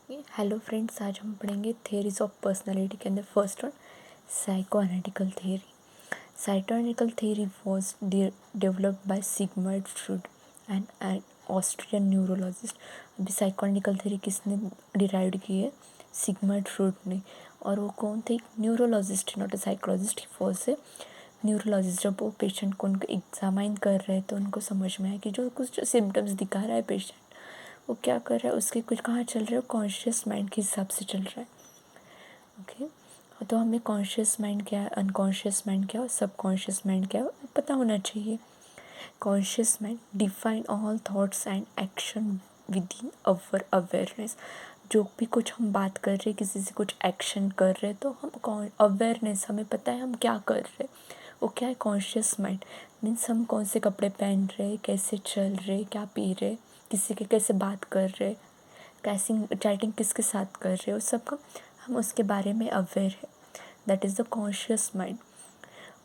Hello friends, आज हम पढ़ेंगे थेरीज ऑफ पर्सनालिटी के अंदर first one psycho analytical theory. Psycho analytical theory was developed by Sigmund Freud and Austrian neurologist. अभी psycho analytical theory किसने derive की है? सिगमंड फ्रॉइड ने। और वो कौन थे? Neurologist, not a psychologist. Was a neurologist. जब वो पेशेंट को उनको एग्जामाइन कर रहे तो उनको समझ में आया कि जो कुछ सिम्टम्स दिखा रहा है पेशेंट, वो क्या कर रहा है, उसके कुछ कहाँ चल रहा है, कॉन्शियस माइंड के हिसाब से चल रहा है। ओके, तो हमें कॉन्शियस माइंड क्या है, अनकॉन्शियस माइंड क्या है, सब कॉन्शियस माइंड क्या है पता होना चाहिए। Conscious mind define all thoughts and action with in our awareness. जो भी कुछ हम बात कर रहे हैं, किसी से कुछ एक्शन कर रहे हैं, तो हम अवेयरनेस, हमें पता है हम क्या कर रहे हैं। वो क्या है? कॉन्शियस माइंड मीन्स हम कौन से कपड़े पहन रहे, कैसे चल रहे, क्या पी रहे, किसी के कैसे बात कर रहे, कैसी चैटिंग किसके साथ कर रहे हो, सब का हम उसके बारे में अवेयर है। That is the conscious mind.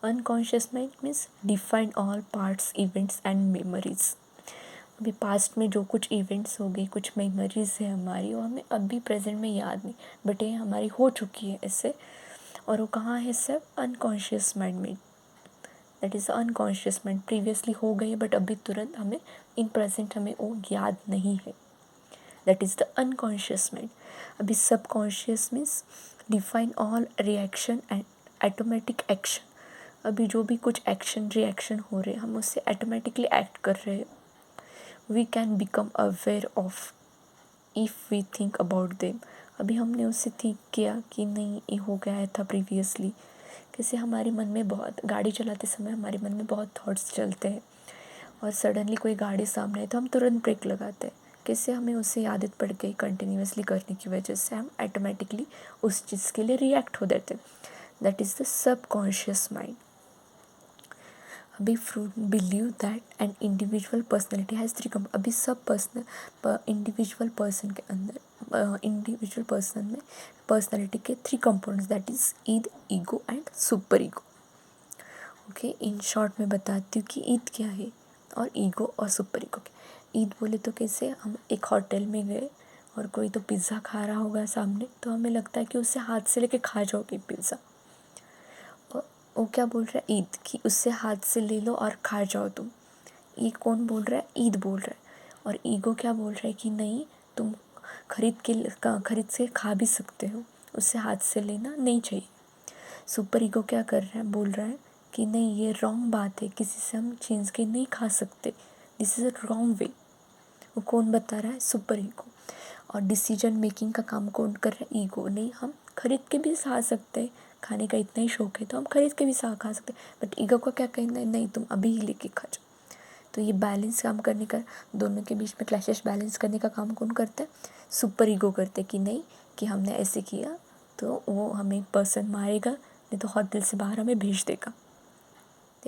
Unconscious mind means define all parts, events and memories. अभी पास्ट में जो कुछ इवेंट्स हो गए, कुछ मेमोरीज है हमारी, वो हमें अभी प्रेजेंट में याद नहीं, बट ये हमारी हो चुकी है ऐसे। और वो कहाँ है? सब अनकॉन्शियस माइंड में। That is unconscious mind. Previously हो गई बट अभी तुरंत हमें इन प्रेजेंट हमें वो याद नहीं है। That is the unconscious mind. अभी subconscious means define all reaction and automatic action. अभी जो भी कुछ एक्शन रिएक्शन हो रहे, हम उससे ऑटोमेटिकली एक्ट कर रहे हैं। We can become aware of if we think about them. अभी हमने उससे थिंक किया कि नहीं ये हो गया था प्रीवियसली। कैसे हमारे मन में बहुत, गाड़ी चलाते समय हमारे मन में बहुत थॉट्स चलते हैं, और सडनली कोई गाड़ी सामने है तो हम तुरंत ब्रेक लगाते हैं। कैसे? हमें उससे आदत पड़ गई कंटिन्यूसली करने की वजह से हम ऑटोमेटिकली उस चीज़ के लिए रिएक्ट हो जाते हैं। That is the subconscious mind. अभी Freud believe that an individual personality has three component. अभी सब इंडिविजुअल पर्सन के अंदर, इंडिविजुअल पर्सन में पर्सनैलिटी के three components, that is id, ego and super ego. Okay, in short में बताती हूँ कि ईद क्या है और ईगो और सुपर ईगो क्या। ईद बोले तो कैसे, हम एक होटल में गए और कोई तो पिज़्ज़ा खा रहा होगा सामने, तो हमें लगता है कि उससे हाथ से लेके खा जाओगे पिज़्ज़ा। और वो क्या बोल रहा है? ईद, कि उससे हाथ से ले लो और खा जाओ तुम। ये कौन बोल रहा है? ईद बोल रहा है। और ईगो क्या बोल रहा है कि नहीं, तुम खरीद के खा भी सकते हो, उससे हाथ से लेना नहीं चाहिए। सुपर ईगो क्या कर रहा है? बोल रहा है कि नहीं, ये रॉन्ग बात है, किसी से हम छीन के नहीं खा सकते, this is a wrong way. वो कौन बता रहा है? Super ego. और डिसीजन मेकिंग का काम कौन कर रहा है? ईगो। नहीं, हम खरीद के भी खा सकते हैं, खाने का इतना ही शौक है तो हम खरीद के भी खा सकते हैं, बट ईगो को क्या कहना है? नहीं, तुम अभी ही लेके खा जाओ। तो ये बैलेंस काम करने का, दोनों के बीच में क्लैशेस बैलेंस करने का काम कौन करता है? सुपर ईगो करते कि नहीं, कि हमने ऐसे किया तो वो हमें पर्सन मारेगा, नहीं तो होटल से बाहर हमें भेज देगा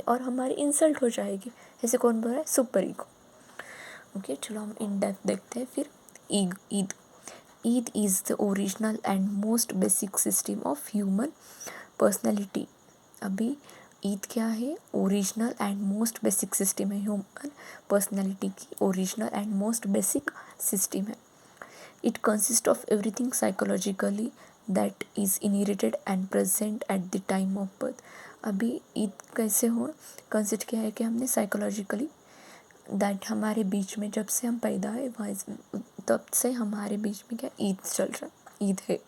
और हमारी इंसल्ट हो जाएगी। ऐसे कौन बोल रहा है? Super ego. ओके, चलो हम इन डेप्थ देखते हैं फिर। Id id id is the original and most basic system of human personality. अभी ईद क्या है? Original and most basic system है, ह्यूमन पर्सनैलिटी की original and most basic system है। It consist of everything psychologically that is inherited and present at the time of birth. अभी id कैसे हो? Consist क्या है कि हमने साइकोलॉजिकली दैट हमारे बीच में जब से हम पैदा है वहाँ तब से हमारे बीच में क्या ईद चल रहा है, ईद है।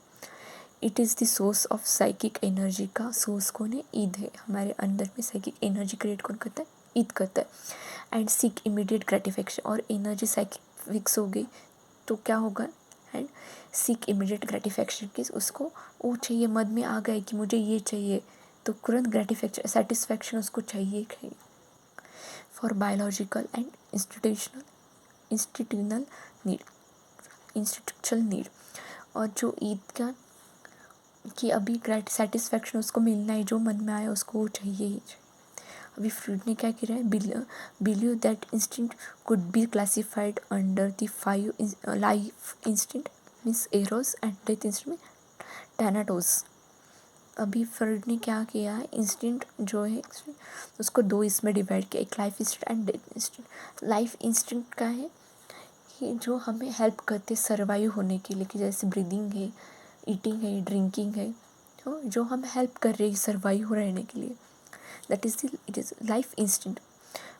It is the source of psychic energy. का सोर्स कौन है? ईद है। हमारे अंदर में साइकिक एनर्जी क्रिएट कौन करता है? ईद करता है। And seek immediate gratification. और एनर्जी साइकिक फिक्स हो गई तो क्या होगा? एंड सीक इमीडिएट ग्रेटिफिकेशन की, उसको वो चाहिए, मन में आ गए कि मुझे ये चाहिए, तो तुरंत ग्रेटिफिकेशन सेटिस्फैक्शन उसको चाहिए चाहिए। For biological and institutional need, institutional need. और जो ईद का कि अभी ग्रेट सेटिस्फैक्शन उसको मिलना है, जो मन में आया उसको वो चाहिए ही चाहिए। अभी फ्रूड ने क्या किया है? Believe that instinct could be classified under the 5 life instinct means arrows and death instinct में टैनाटोस। अभी फ्रूड ने क्या किया है? इंस्टिंक्ट जो है उसको दो इसमें डिवाइड किया, एक life instinct and death instinct. Life instinct का है कि जो हमें हेल्प करते सर्वाइव होने के लिए, कि जैसे ब्रीदिंग है, ईटिंग है, ड्रिंकिंग है, तो जो हम हेल्प कर रही है सर्वाइव रहने के लिए, that is it is life instinct.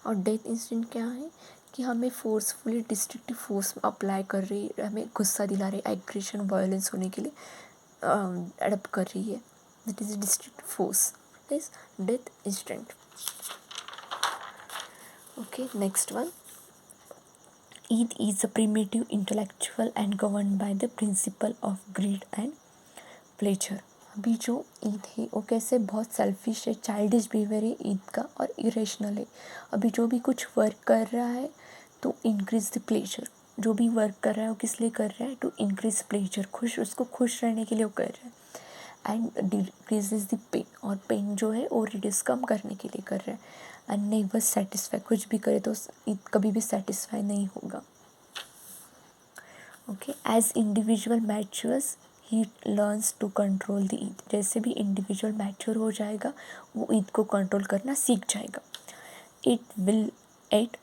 और डेथ इंस्टिंक्ट क्या है कि हमें फोर्सफुली डिस्ट्रक्टिव फोर्स अप्लाई कर रही है, हमें गुस्सा दिला रही है, एग्रेशन वायलेंस होने के लिए अडप्ट कर रही है, that is destructive force, is death instinct. Okay, next one, Eid is a primitive intellectual and govern by the principle of grid and pleasure. अभी जो ईद है वो कैसे बहुत सेल्फिश है, चाइल्डिश बिहेवियर है ईद का, और इरेशनल है। अभी जो भी कुछ वर्क कर रहा है तो इंक्रीज द प्लेजर, जो भी वर्क कर रहा है वो किस लिए कर रहा है, टू इंक्रीज प्लेजर, उसको खुश रहने के लिए वो कर रहा है। एंड डिक्रीजेज द पेन, और पेन जो है वो रिड्यूस कम करने के लिए कर रहा है। एंड नेवर सेटिस्फाई, कुछ भी करे तो ईद कभी भी सेटिस्फाई नहीं होगा। Okay, as individual matures he learns to control the id, जैसे भी इंडिविजुअल मैच्योर हो जाएगा वो ईद को कंट्रोल करना सीख जाएगा।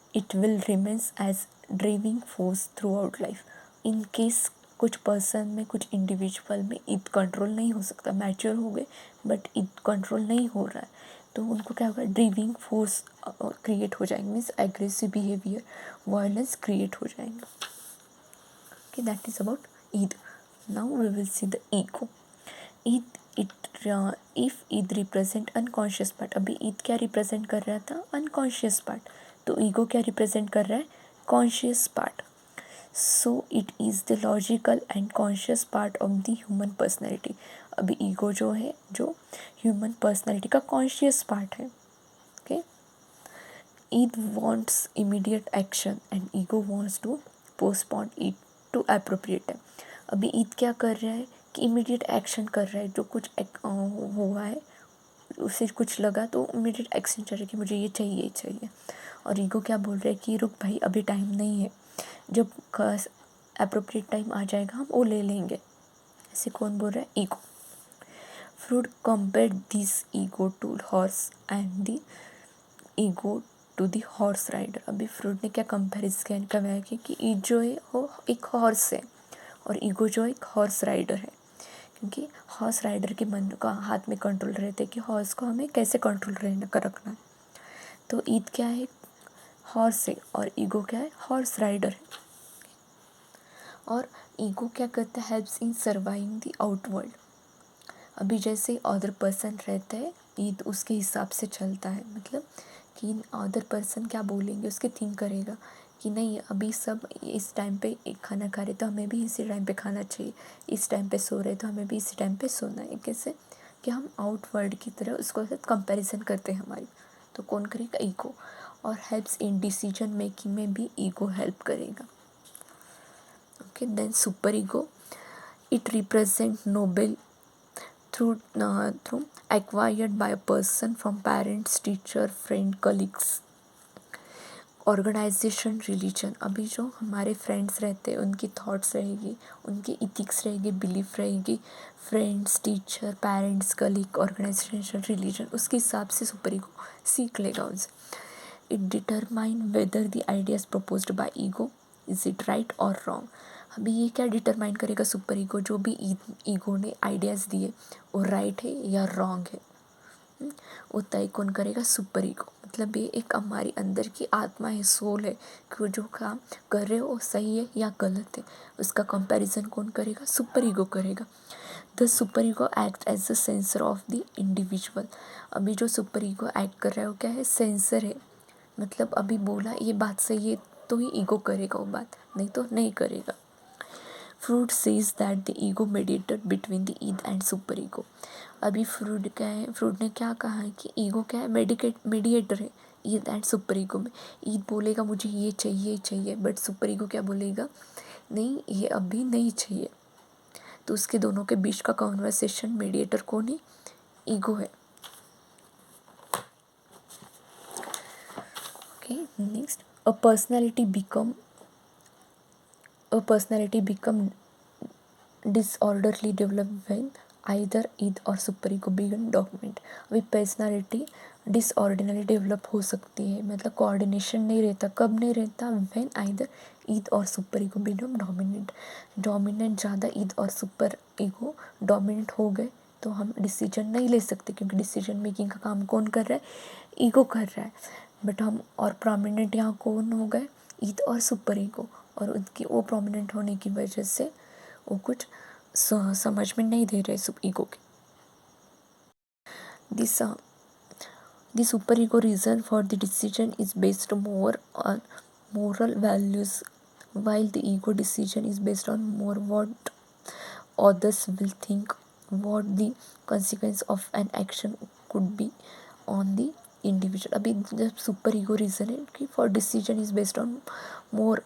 It will remains as driving force throughout life. In case कुछ पर्सन में, कुछ इंडिविजुअल में ईद कंट्रोल नहीं हो सकता, मैच्योर हो गए बट ईद कंट्रोल नहीं हो रहा है, तो उनको क्या होगा, ड्राइविंग फोर्स क्रिएट हो जाएंगे, means aggressive behaviour, violence create हो जाएंगे। Okay, that is about Eid. Now we will see the ego. If Eid represent unconscious part, अभी ईद क्या रिप्रेजेंट कर रहा था, अनकॉन्शियस पार्ट, तो ईगो क्या रिप्रेजेंट कर रहा है, conscious part. So it is the logical and conscious part of the human personality. अभी ईगो जो है, जो ह्यूमन पर्सनैलिटी का कॉन्शियस पार्ट है। Okay, id wants immediate action and ego wants to postpone it to appropriate है। अभी id क्या कर रहा है कि इमीडिएट एक्शन कर रहा है, जो कुछ हुआ है उसे कुछ लगा तो इमीडिएट एक्शन चाहिए कि मुझे ये चाहिए, ये चाहिए। और ईगो क्या बोल रहा है कि रुक भाई, अभी टाइम नहीं है, जब अप्रोप्रिएट टाइम आ जाएगा हम वो ले लेंगे। ऐसे कौन बोल रहा है, ego. Freud compare this ego to horse and the ego to the horse rider. अभी फ्रूट ने क्या कंपेरिजन करवाया कि ईद जो है वो एक हॉर्स है और ईगो जो एक हॉर्स राइडर है, क्योंकि हॉर्स राइडर के मन का हाथ में कंट्रोल रहते हैं कि हॉर्स को हमें कैसे कंट्रोल रहने का रखना है। तो ईद क्या है, हॉर्स है, और ईगो क्या है, हॉर्स राइडर है। और ईगो क्या करता है, हेल्प्स इन सर्वाइविंग द आउटवर्ल्ड। अभी जैसे अदर पर्सन रहता है, ईद उसके हिसाब से चलता है, मतलब कि अदर पर्सन क्या बोलेंगे उसके थिंक करेगा कि नहीं अभी सब इस टाइम पे एक खाना खा रहे तो हमें भी इसी टाइम पे खाना चाहिए, इस टाइम पे सो रहे तो हमें भी इसी टाइम पे सोना है। कैसे कि हम आउटवर्ड की तरह उसको साथ कंपैरिजन करते हैं हमारी, तो कौन करेगा, ईगो। और हेल्प्स इन डिसीजन मेकिंग में भी ईगो हेल्प करेगा। Okay, then super ego, it represent noble through acquired by a person from parents, teacher, friend, colleagues, organization, religion. अभी जो हमारे फ्रेंड्स रहते हैं उनकी थॉट्स रहेगी, उनकी इथिक्स रहेगी, बिलीफ रहेगी, friends, teacher, parents, colleague, organization, religion, उसके हिसाब से सुपर ईगो सीख लेगा उनसे। It determine whether the ideas proposed by ego is it right और रॉन्ग। अभी ये क्या डिटरमाइन करेगा, सुपर ईगो, जो भी ईगो ने आइडियाज़ दिए वो राइट है या रॉन्ग है, वो तय कौन करेगा, सुपर ईगो। मतलब ये एक हमारी अंदर की आत्मा है, सोल है, कि वो जो काम कर रहे हो वो सही है या गलत है, उसका कंपैरिजन कौन करेगा, सुपर ईगो करेगा। The super ego act as the censor of the individual. अभी जो सुपर ईगो एक्ट कर रहा है वो क्या है, सेंसर है, मतलब अभी बोला ये बात सही है तो ही ईगो करेगा वो बात, नहीं तो नहीं करेगा। Freud says that the ego mediated between the id and super ego. अभी फ्रूड क्या है, फ्रूड ने क्या कहा है कि ईगो क्या है, मेडिएटर है ईद एंड सुपर ईगो में। ईद बोलेगा मुझे ये चाहिए चाहिए, बट सुपर ईगो क्या बोलेगा, नहीं ये अभी नहीं चाहिए। तो उसके दोनों के बीच का कॉन्वर्सेशन मेडिएटर कौन है, ईगो है। Okay, next, a personality become disorderly develop when either Eid और सुपर ईगो बिगन डोमिनेट। अभी पर्सनालिटी डिसऑर्डिनरी डेवलप हो सकती है, मतलब कोऑर्डिनेशन नहीं रहता। कब नहीं रहता? व्हेन आइदर ईद और super ego become dominant. Dominant ज़्यादा ईद और सुपर ईगो डोमिनेंट हो गए तो हम डिसीजन नहीं ले सकते, क्योंकि डिसीजन मेकिंग का काम कौन कर रहा है? ईगो कर रहा है। बट हम और प्रोमिनेंट यहाँ कौन हो गए? ईद और सुपर ईगो। और उनकी वो प्रोमिनेंट होने की वजह से वो कुछ समझ में नहीं दे रहे सुपर ईगो के। This The superego reason for the decision is based more on moral values, while the ego decision is based on more what others will think, what the consequence of an action could be on the individual. अभी जब super ego reason है कि for decision is based on more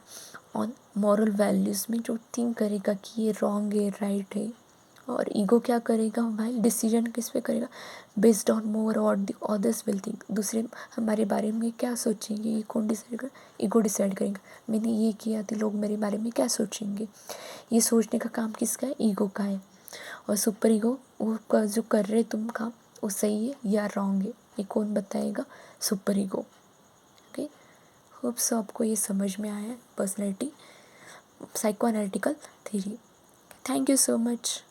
on moral values में जो think करेगा कि ये wrong है राइट है। और ईगो क्या करेगा? वाइल डिसीजन किस पे करेगा? बेस्ड ऑन मोर और द अदर्स विल थिंक। दूसरे हमारे बारे में क्या सोचेंगे, ये कौन डिसाइड कर? ईगो डिसाइड करेगा। मैंने ये किया तो लोग मेरे बारे में क्या सोचेंगे, ये सोचने का काम किसका है? ईगो का है। और सुपर ईगो वो जो कर रहे तुम काम वो सही है या रॉन्ग है, ये कौन बताएगा? Super ego. Okay, hope so आपको ये समझ में आया है personality psycho analytical theory. Thank you so much.